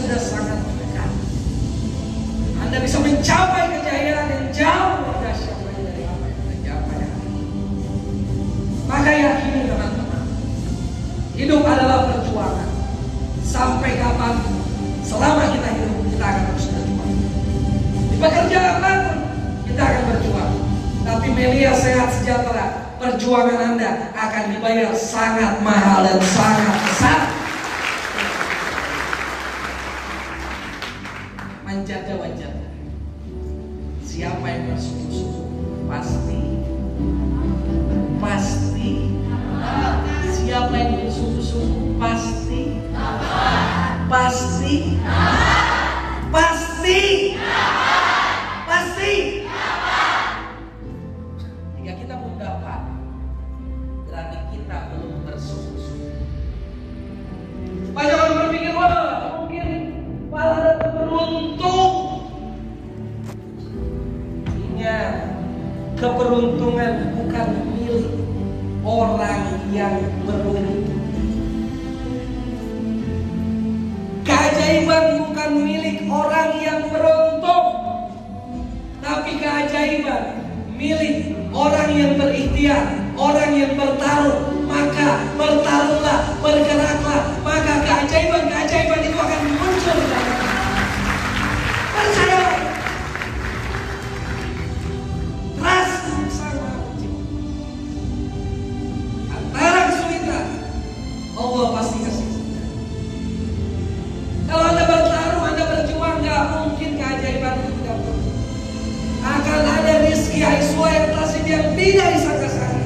sudah sangat dekat. Anda bisa mencapai kejayaan yang jauh lebih dahsyat dari apa yang Anda capai. Maka yakini teman-teman, hidup adalah perjuangan. Sampai kapan? Selama kita hidup, kita akan terus berjuang. Di pekerjaan apapun, kita akan berjuang. Tapi Melia sehat sejahtera, perjuangan Anda akan dibayar sangat mahal dan sangat besar. Menjaga-jaga. Siapa yang bersungguh-sungguh pasti. Siapa yang bersungguh-sungguh pasti. Jika kita belum dapat, berarti kita belum bersungguh-sungguh. Banyak orang berpikir, wah mungkin malah ada beruntung. Ingat, keberuntungan bukan milik orang yang beruntung. Keajaiban bukan milik orang yang beruntung, tapi keajaiban milik orang yang berikhtiar, orang yang bertarung. Maka bertarunglah, bergeraklah, maka keajaiban itu akan muncul. Percaya. Trust sama antara kesulitan, Allah pasti kasih. Kalau Anda bertarung, Anda berjuang, gak mungkin keajaiban itu tidak berlaku. Akan ada rezeki Aiswa yang tersedia yang tidak disangka-sangka.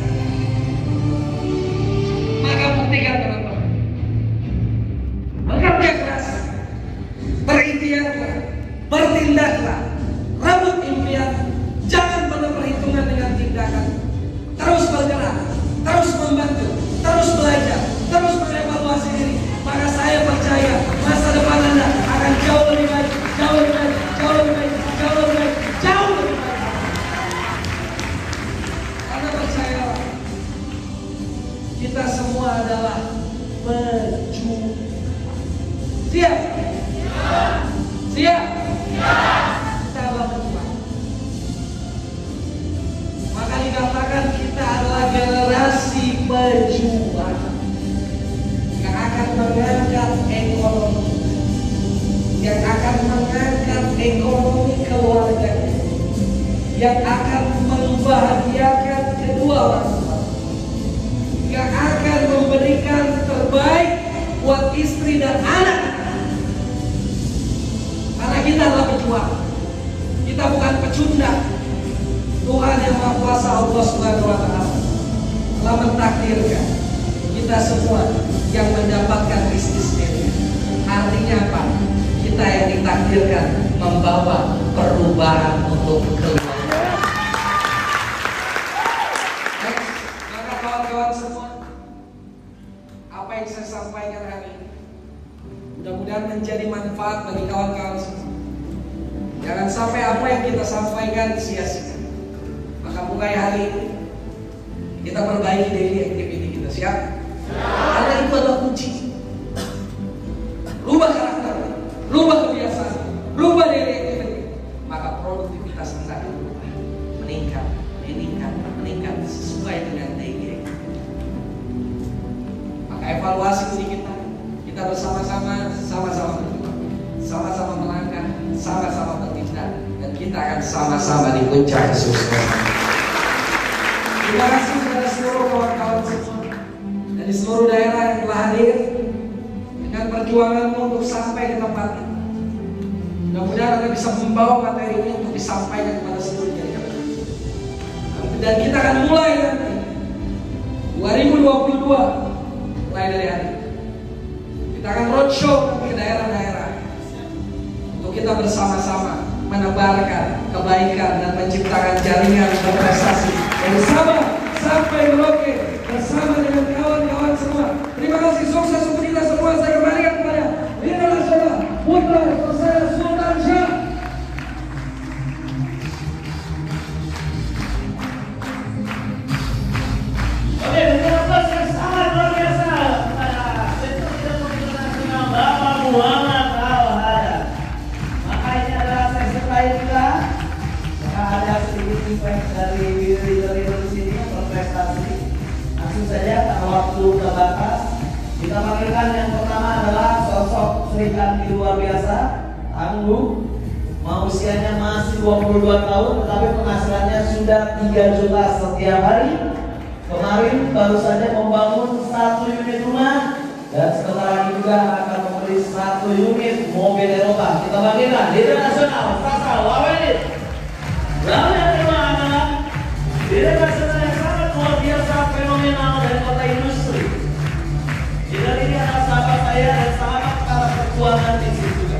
Maka buktikan teman-teman, bekerja keras, berikhtiarlah, bertindaklah, rebut impian, jangan pernah perhitungan dengan tindakan. Terus bergerak, terus membantu, terus belajar, terus mengevaluasi diri. Maka saya percaya masa depan Anda akan jauh lebih baik, jauh lebih baik, jauh lebih baik, jauh lebih baik, jauh lebih baik. Anda percayalah, kita semua adalah pejuang. Siap? Siap? Kita adalah pejuang. Maka dikatakan kita adalah generasi pejuang yang akan mengangkat ekonomi, yang akan mengangkat ekonomi keluarga, yang akan membahagiakan kedua orang tua, yang akan memberikan terbaik buat istri dan anak. Karena kita adalah pejuang, kita bukan pecundang. Tuhan yang Maha Kuasa, Allah Subhanahu wa Ta'ala, telah mentakdirkan kita semua yang mendapatkan bisnisnya. Artinya apa? Kita yang ditakdirkan membawa perubahan untuk keluarga. Maka kawan-kawan semua, apa yang saya sampaikan hari ini mudah-mudahan menjadi manfaat bagi kawan-kawan semua. Jangan sampai apa yang kita sampaikan sia-sia. Maka mulai hari ini kita perbaiki daily activity kita. Siap? Karena itu adalah kunci. Rubah karakter, rubah kebiasaan, rubah daily activity. Maka produktivitas Anda akan berubah, meningkat sesuai dengan daily activity. Maka evaluasi diri kita bersama-sama berjuang, sama-sama melangkah, sama-sama bertindak, dan kita akan sama-sama di puncak kesuksesan. Terima kasih kepada seluruh kawan-kawan semua dari seluruh daerah yang telah hadir dengan perjuanganmu untuk sampai ke tempat ini. Mudah-mudahan Anda bisa membawa materi ini untuk disampaikan kepada seluruh jajaran. Dan kita akan mulai nanti 2022 mulai dari hari ini. Kita akan roadshow ke daerah-daerah untuk kita bersama-sama menebarkan kebaikan dan menciptakan jaringan berprestasi bersama sampai Merauke bersama dengan kawan-kawan semua. Terima kasih, sukses untuk kita semua. Saya kembalikan kepada Lina Nasional Putra Saya Sultan Syah. Oke, dengan aplaus yang sangat luar biasa kepada Direktur Internasional Bapak Muhammad Al-Hadi. event dari leader sini berprestasi. Langsung saja karena waktu terbatas, kita panggilkan yang pertama adalah sosok Sri Kandi luar biasa, tangguh, usianya masih 22 tahun, tetapi penghasilannya sudah 3 juta setiap hari. Kemarin baru saja membangun 1 unit rumah dan sebentar lagi juga akan membeli 1 unit mobil Eropa. Kita panggilkan leader nasional Sasa Wawenit. Lalu yang kedua adalah leader nasional yang sangat luar biasa, fenomenal dari kota industri. Leader ini adalah sahabat saya dan sahabat para perjuangan di sini juga.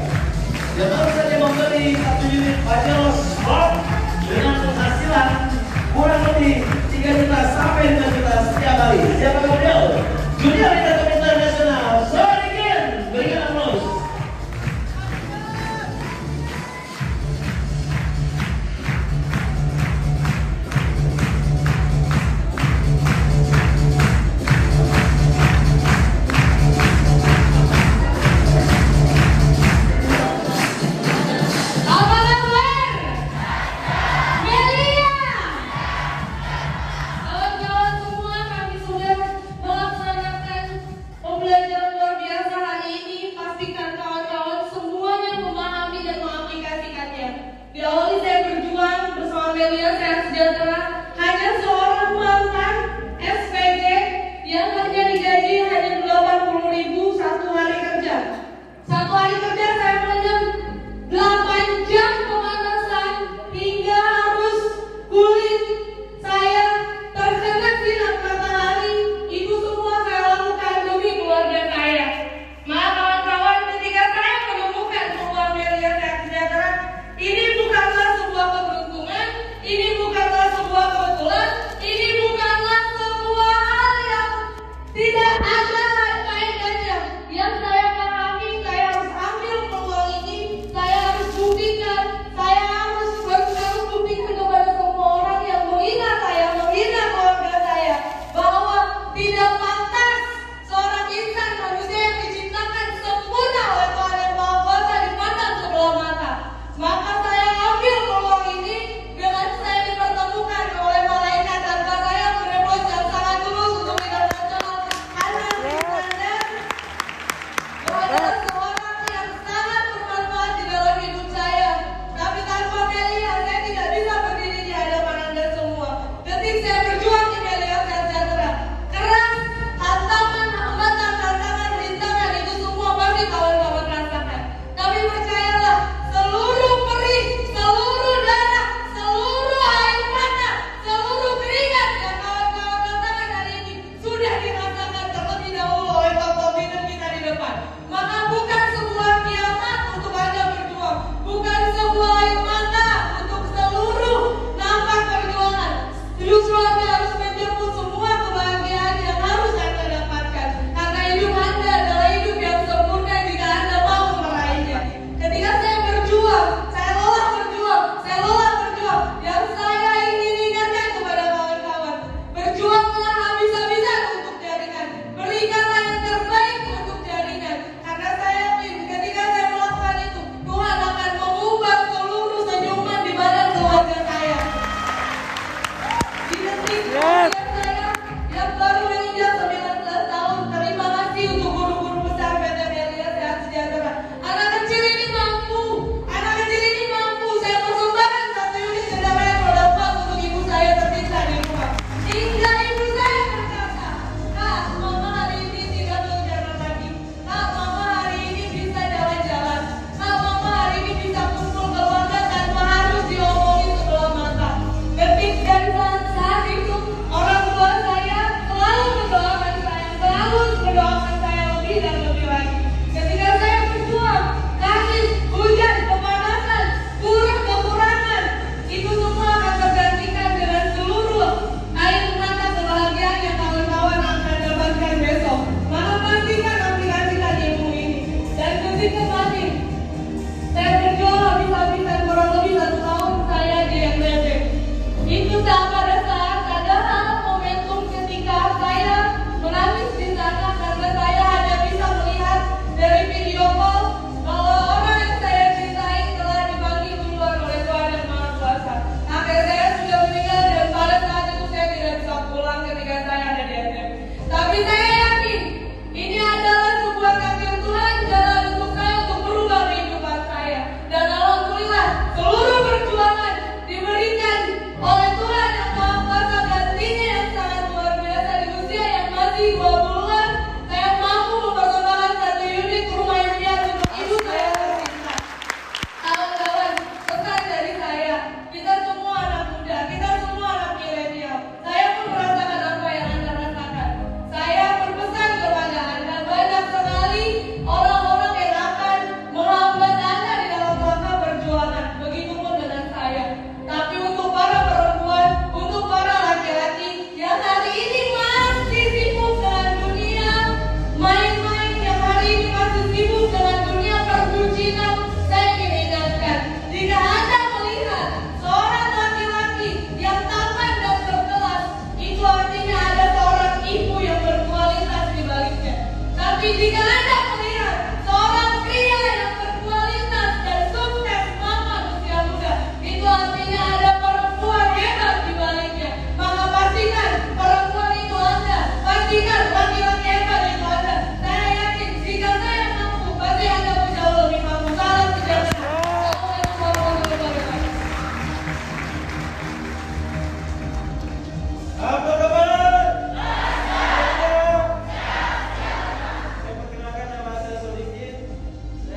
Dia baru saja membeli 1 unit Pajero Sport dengan penghasilan kurang lebih 3 juta sampai 5 juta setiap hari. Siapa beliau? Junior Leader Komite Nasional, Sorikin, berikan aplaus.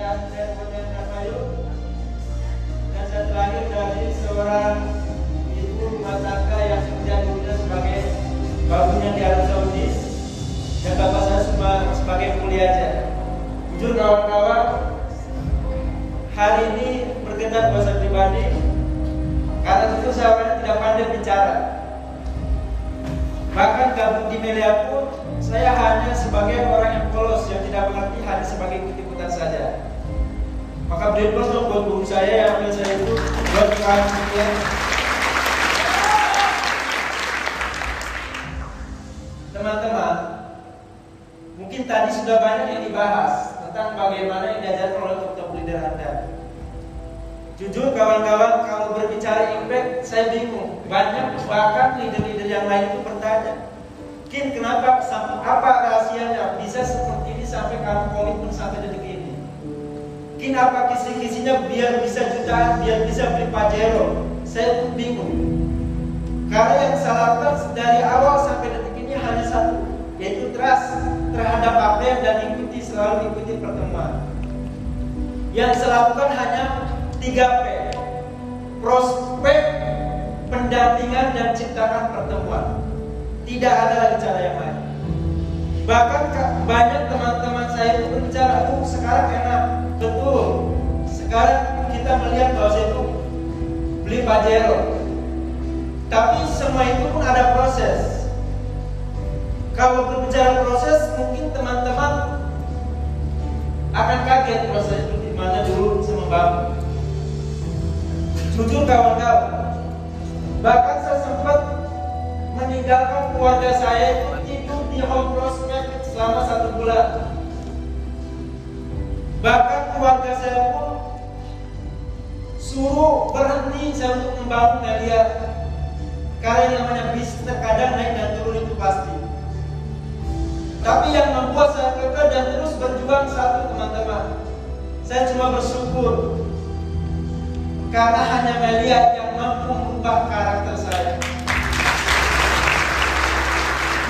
dan Depoten Karmayu. Dan saya terakhir dari seorang ibu rumah tangga yang kemudian dulunya sebagai babunya di Arab Saudi dan bapak saya sebagai kuliah aja. Jujur kawan-kawan, hari ini berkenan buat saya pribadi karena tentu saya orangnya tidak pandai bicara. Bahkan gabung di media pun saya hanya sebagai orang yang polos yang tidak mengerti, hanya sebagai ikut-ikutan saja. Maka beri plus dong buat guru saya yang ambil saya itu buat kawan sekian. Teman-teman, mungkin tadi sudah banyak yang dibahas tentang bagaimana yang diajarkan oleh top leader Anda. Jujur kawan-kawan, kalau berbicara impact, saya bingung. Banyak bahkan leader-leader yang lain itu bertanya, Kin, kenapa, apa rahasianya bisa seperti ini sampai kamu komitmen sampai detik ini? Kin, apa kisi-kisinya biar bisa jutaan, biar bisa beli Pajero? Saya pun bingung. Karena yang saya lakukan dari awal sampai detik ini hanya satu, yaitu trust terhadap apa yang dan selalu ikuti pertemuan. Yang saya lakukan hanya 3P: prospek, pendampingan, dan ciptakan pertemuan. Tidak ada lagi cara yang lain. Bahkan banyak teman-teman saya itu berbicara, sekarang enak, betul. Sekarang kita melihat bahwa saya itu beli Pajero. Tapi semua itu pun ada proses. Kalau berbicara proses, mungkin teman-teman akan kaget proses itu di mana dulu sama bangun. Jujur kawan-kawan, bahkan saya sempat meninggalkan keluarga saya itu tidur di home prospect selama 1 bulan. Bahkan keluarga saya pun suruh berhenti saya untuk membangun media. Karena yang namanya bisnis terkadang naik dan turun itu pasti. Tapi yang membuat saya kekeh dan terus berjuang satu, teman-teman, saya cuma bersyukur karena hanya Melia yang mampu merubah karakter saya.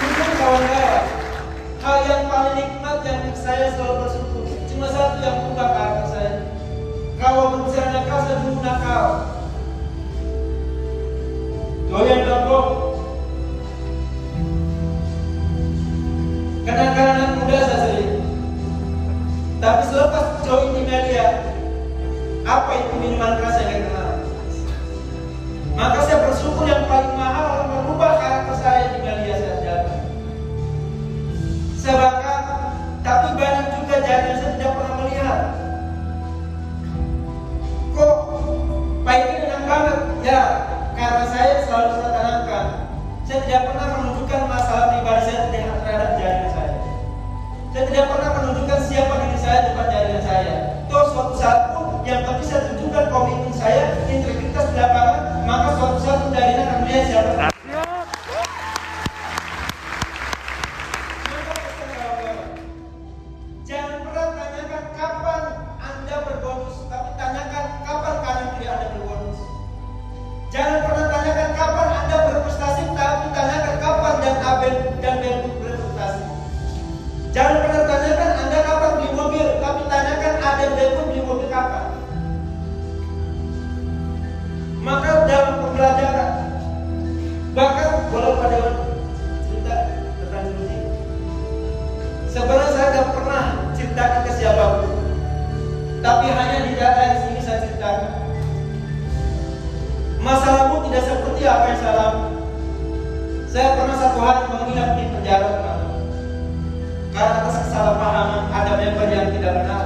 Mungkin kawan-kawan, hal yang paling nikmat yang saya selalu bersyukur cuma satu yang merubah karakter saya. Kalau berbicara nakal, saya dulu nakal, doyan gabung, kenakalan muda saya sering. Tapi selepas join di Melia, apa itu minuman keras yang saya kenal? Maka saya bersyukur yang paling mahal merubah karakter saya di Melia saya jaga. Saya bakar, tapi banyak juga jalan saya tidak pernah melihat. Kok Pak ini enak banget? Ya, karena saya selalu saya tanamkan. Saya tidak pernah menunjukkan masalah pribadi saya terhadap jaringan saya. Saya tidak pernah menunjukkan siapa diri saya depan jaringan saya. Toh suatu saat pun yang penting saya tunjukkan komitmen saya, integritas di lapangan, maka suatu saat pun jaringan akan melihat siapa. Jangan pernah tanyakan kapan Anda berbonus, tapi tanyakan kapan kalian tidak ada berbonus. Jangan pernah tanyakan kapan Anda berprestasi, tapi tanyakan kapan dan Abel dan Belbu berprestasi. Jangan pernah tanyakan Anda kapan beli mobil, tapi tanyakan Ada Belbu beli mobil kapan. Maka dalam pembelajaran, bahkan boleh pada cerita tentang solusi. Sebenarnya saya tidak pernah ceritakan ke siapapun, tapi hanya di data yang sini saya ceritakan. Masalahmu tidak seperti apa yang saya alami. Saya pernah 1 hari menginap di penjara, teman-teman, karena atas kesalahpahaman ada member yang tidak benar.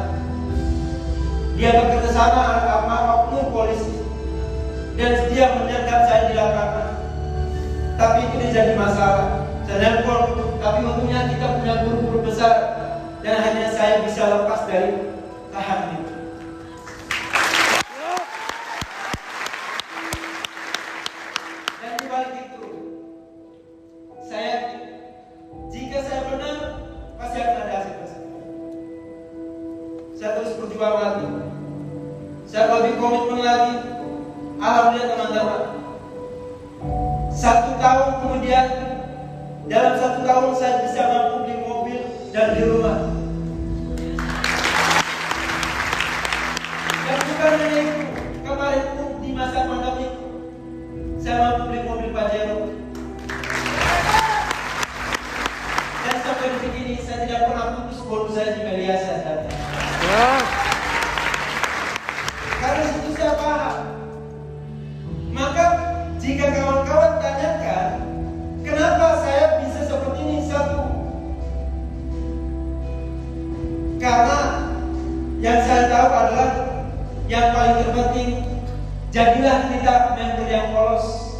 Dia bekerja sama sama oknum polisi dan dia menyergap saya di lapangan. Tapi itu tidak jadi masalah. Saya nelpon, tapi untungnya kita punya guru-guru besar dan akhirnya saya bisa lepas dari tahanan itu. Dan di balik itu, saya jika saya benar, pasti akan ada hasil positif. Saya terus berjuang lagi. Saya lebih komitmen lagi. Alhamdulillah teman-teman, 1 tahun kemudian, dalam 1 tahun saya bisa mampu beli mobil dan di rumah. Bukan hanya itu, kemarin pun di masa pandemi saya mampu beli mobil Pajero. Dan sampai detik ini saya tidak pernah putus bonus saya di media saya. Karena itu saya paham. Maka jika kawan-kawan tanyakan, kenapa saya bisa seperti ini? Satu, karena yang saya tahu adalah yang paling terpenting, jadilah kita member yang polos.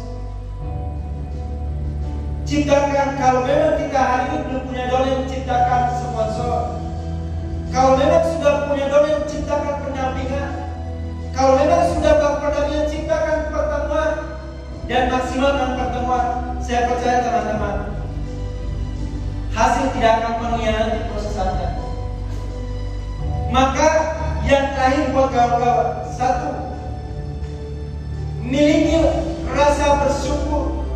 Ciptakan, kalau memang kita hari ini belum punya dolen, ciptakan sponsor. Kalau memang sudah punya dolen, ciptakan pendampingan. Kalau memang sudah pendampingan, ciptakan pertemuan dan maksimalkan pertemuan. Saya percaya teman-teman, hasil tidak akan mengkhianati proses Anda. Maka yang terakhir buat kawan-kawan, satu, miliki rasa bersyukur.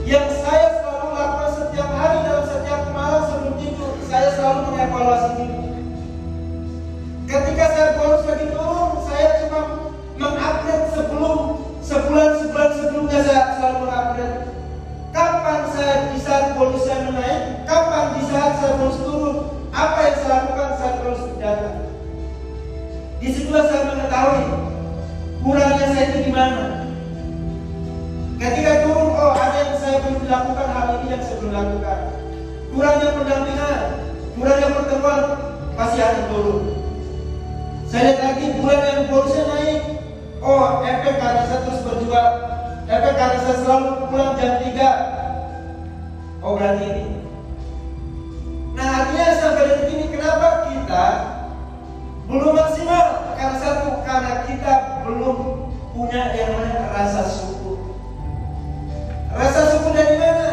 Yang saya selalu lakukan setiap hari dalam setiap malam sebelum tidur, saya selalu mengevaluasi diri. Ketika saya bonus lagi turun, saya cuma mengupgrade sebulan sebelumnya saya selalu mengupgrade. Kapan saya di saat bonus saya menaik, kapan di saat saya bonus turun, apa yang saya lakukan, saya terus menjaga. Disitulah saya mengetahui kurangnya saya itu di mana. Ketika turun, oh ada yang saya belum lakukan, hal ini yang saya belum lakukan. Kurangnya pendampingan, kurangnya pertemuan, pasti akan turun. Saya lihat lagi bulan yang bonusnya naik, oh efek karena saya terus berjuang, efek karena saya selalu pulang jam 3. Oh berarti ini. Nah artinya sampai detik ini kenapa kita belum maksimal? Karena satu, karena kita belum punya yang namanya rasa syukur. Rasa syukur dari mana?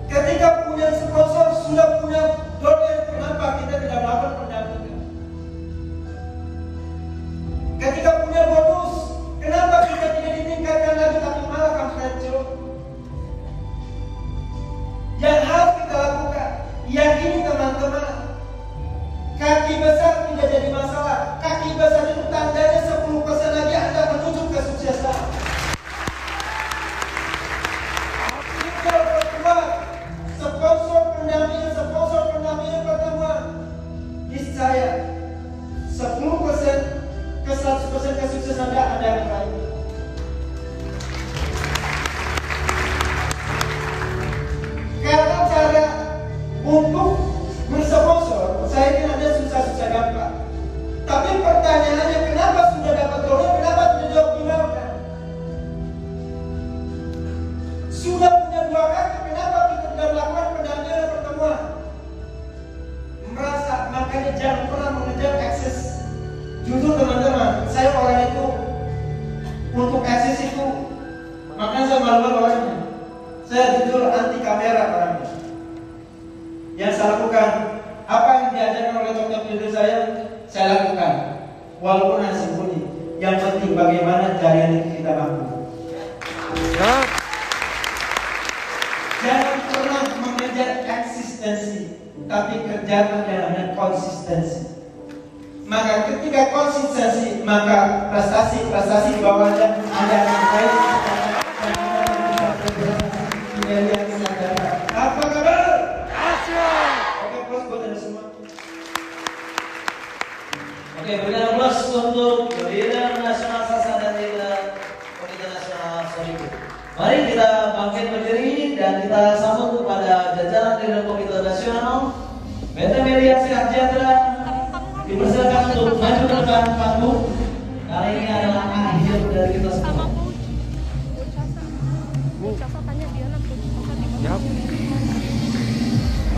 Ketika punya sponsor, sudah punya dolen, kenapa kita tidak melakukan pendampingan? Ketika punya bonus, kenapa kita tidak ditingkatkan lagi tapi malah kampanye? Yang harus kita lakukan, yakini teman-teman, kaki besar tidak jadi masalah. Kaki besar itu tandanya 10% lagi Anda menuju kesuksesan. Tinggal pertemuan, sponsor pendampingan pertemuan. Niscaya 10% ke 100% kesuksesan Anda akan meraih. Karena cara untuk bersponsor, saya ingin Anda susah-susah gampang. Tapi pertanyaannya, kenapa sudah dapat dolar, kenapa tidak dioptimalkan? Sudah punya 2 kaki, kenapa kita tidak melakukan pendampingan dan pertemuan? Merasa, makanya jangan pernah mengejar eksis. Jujur teman-teman, saya orang itu untuk eksis itu, makanya saya malu-malu orangnya. Saya jujur anti kamera orangnya. Yang saya lakukan, apa yang diajarkan oleh top leader saya lakukan. Walaupun hanya sembunyi. Yang penting bagaimana jaringan itu kita mampu. Jangan pernah mengejar eksistensi, tapi kerjakan yang namanya konsistensi. Maka ketika konsistensi, maka prestasi di bawahnya Anda akan baik. Apa kabar? Oke, plus buat Anda semua. Oke, berikan aplaus untuk leader nasional Sasa dan leader Komite Nasional Sonibu. Mari kita bangkit berdiri dan kita sambut kepada jajaran leader Komite Nasional PT Media Sehat Sejahtera. Dipersilakan untuk maju ke depan panggung. Kali ini adalah akhir dari kita semua.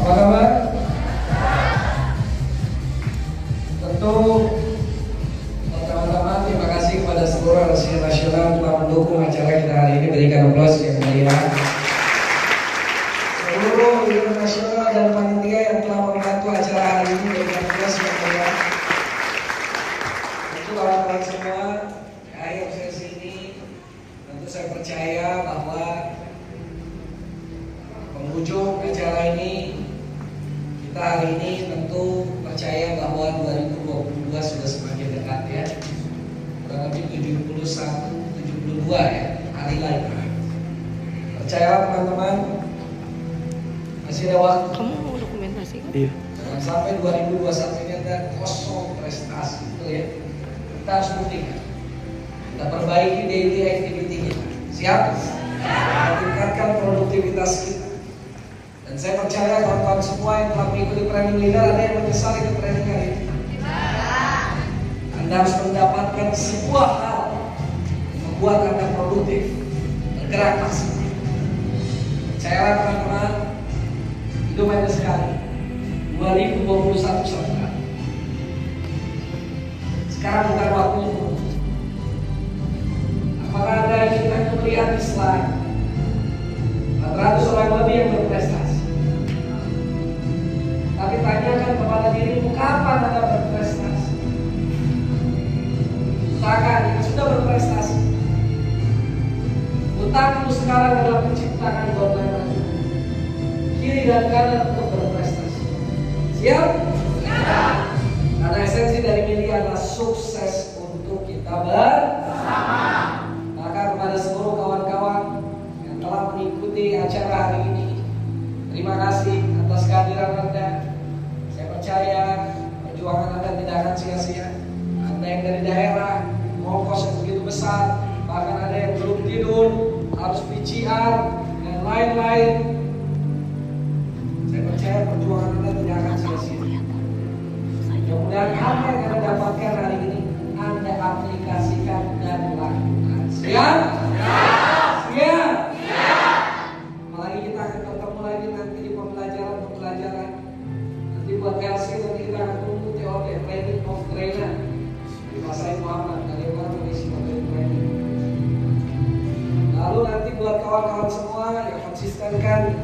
Apa kabar? Tentu teman-teman, terima kasih kepada seluruh rekan nasional telah mendukung acara kita hari ini. Berikan aplaus yang meriah. Seluruh leader nasional dan panitia yang telah membantu acara hari ini, berikan aplaus yang meriah. Tentu kawan-kawan semua, di akhir sesi ini tentu saya percaya bahwa penghujung acara ini, kita hari ini tentu percaya bahwa 2022 sudah semakin dekat ya. Kurang lebih 71, 72 ya hari lagi. Percayalah teman-teman, masih ada waktu. Kamu mau dokumentasi kan? Iya. Jangan sampai 2021 ini ada kosong prestasi, betul ya. Kita harus buktikan. Kita perbaiki daily activity kita. Siap? Kita tingkatkan produktivitas kita. Dan saya percaya kawan-kawan semua yang telah mengikuti training leader, ada yang menyesal ikut training kali ini. Anda harus mendapatkan sebuah hal yang membuat Anda produktif, bergerak maksimal. Percayalah teman-teman, hidup hanya sekali. 2021 selesai. Sekarang bukan waktunya. Apakah Anda ingin melihat di slide 400 orang lebih yang berprestasi? Tapi tanyakan kepada dirimu, kapan Anda berprestasi? Katakan, yang sudah berprestasi. Utangmu sekarang adalah menciptakan golongan kiri dan kanan untuk berprestasi. Siap? Siap. Karena esensi dari media adalah sukses untuk kita bersama. Maka kepada seluruh kawan-kawan yang telah mengikuti acara hari ini, terima kasih atas kehadiran Anda. Saya percaya perjuangan Anda tidak akan sia-sia. Anda yang dari daerah, ongkos yang begitu besar, bahkan ada yang belum tidur, harus PCR dan lain-lain. Saya percaya perjuangan Anda tidak akan sia-sia. Mudah-mudahan apa yang Anda dapatkan hari ini Anda aplikasikan dan lakukan. Siap? Siap? Apalagi kita akan ketemu lagi nanti di pembelajaran. Nanti buat LC nanti kita akan tunggu teori training of trainer di masa Muhammad dari orang mengisi materi training. Lalu nanti buat kawan-kawan semua yang konsistenkan,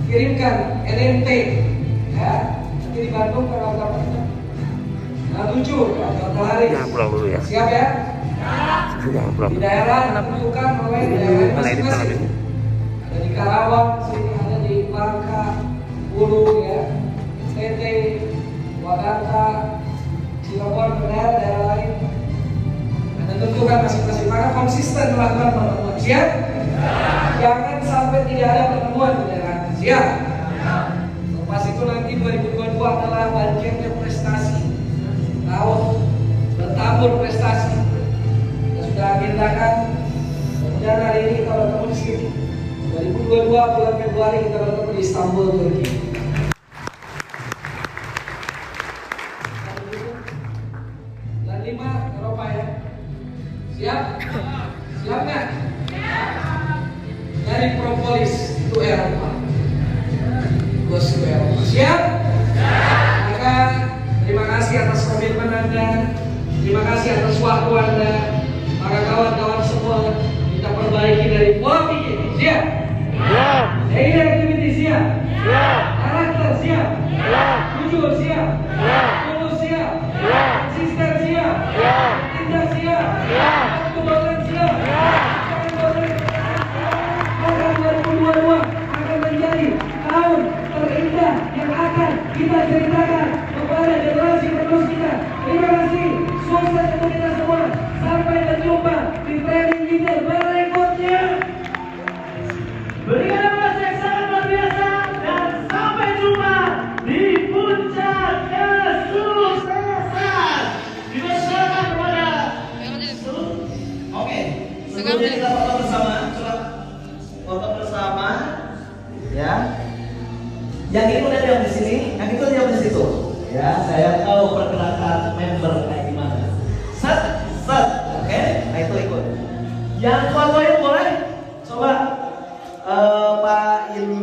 kirimkan NMT ya. Nanti di Bandung tanggal berapa? Nah, 7 hari. Jangan pulang dulu ya. Siap ya? Jangan pulang. Di daerah menunjukkan oleh daerah masing-masing. Ada di Karawang, sini ada di Bangka, Bulu ya, NTT, Wakarta, Cirebon, daerah lain. Anda tentukan masing-masing. Maka konsisten melakukan pertemuan. Siap? Jangan sampai tidak ada pertemuan di daerah. Siap? Lepas itu nanti 2022 adalah bagiannya prestasi. Tahun bertabur prestasi kita sudah agendakan. Kemudian hari ini kita bertemu di sini. 2022 bulan Februari kita bertemu di Istanbul, Turki. Bulan 5 Eropa ya. Siap? Siap nggak? Dari Propolis itu Eropa. Terus ke Eropa. Siap? Maka terima kasih atas komitmen Anda. Terima kasih atas waktu Anda. Maka kawan-kawan semua, kita perbaiki dari pola pikir. Siap? Siap. Daily activity siap? Siap. Karakter siap? Siap. Jujur siap? Siap. Tulus siap? Siap. Konsisten siap? Siap. Tindak siap? Siap. Kebetulan siap? Maka 2022 akan menjadi tahun terindah yang akan kita ceritakan kepada generasi penerus kita. Terima kasih, sukses untuk kita semua. Sampai berjumpa di training leader berikutnya. Berikan aplaus yang sangat luar biasa dan sampai jumpa di puncak kesuksesan. Dipersilakan kepada Oke, sebelumnya kita foto bersama, coba foto bersama, ya. Yang itu udah diam di sini, yang itu diam di situ. Ya, saya tahu pergerakan member kayak gimana. Set, oke, nah itu ikut. Yang fotoin boleh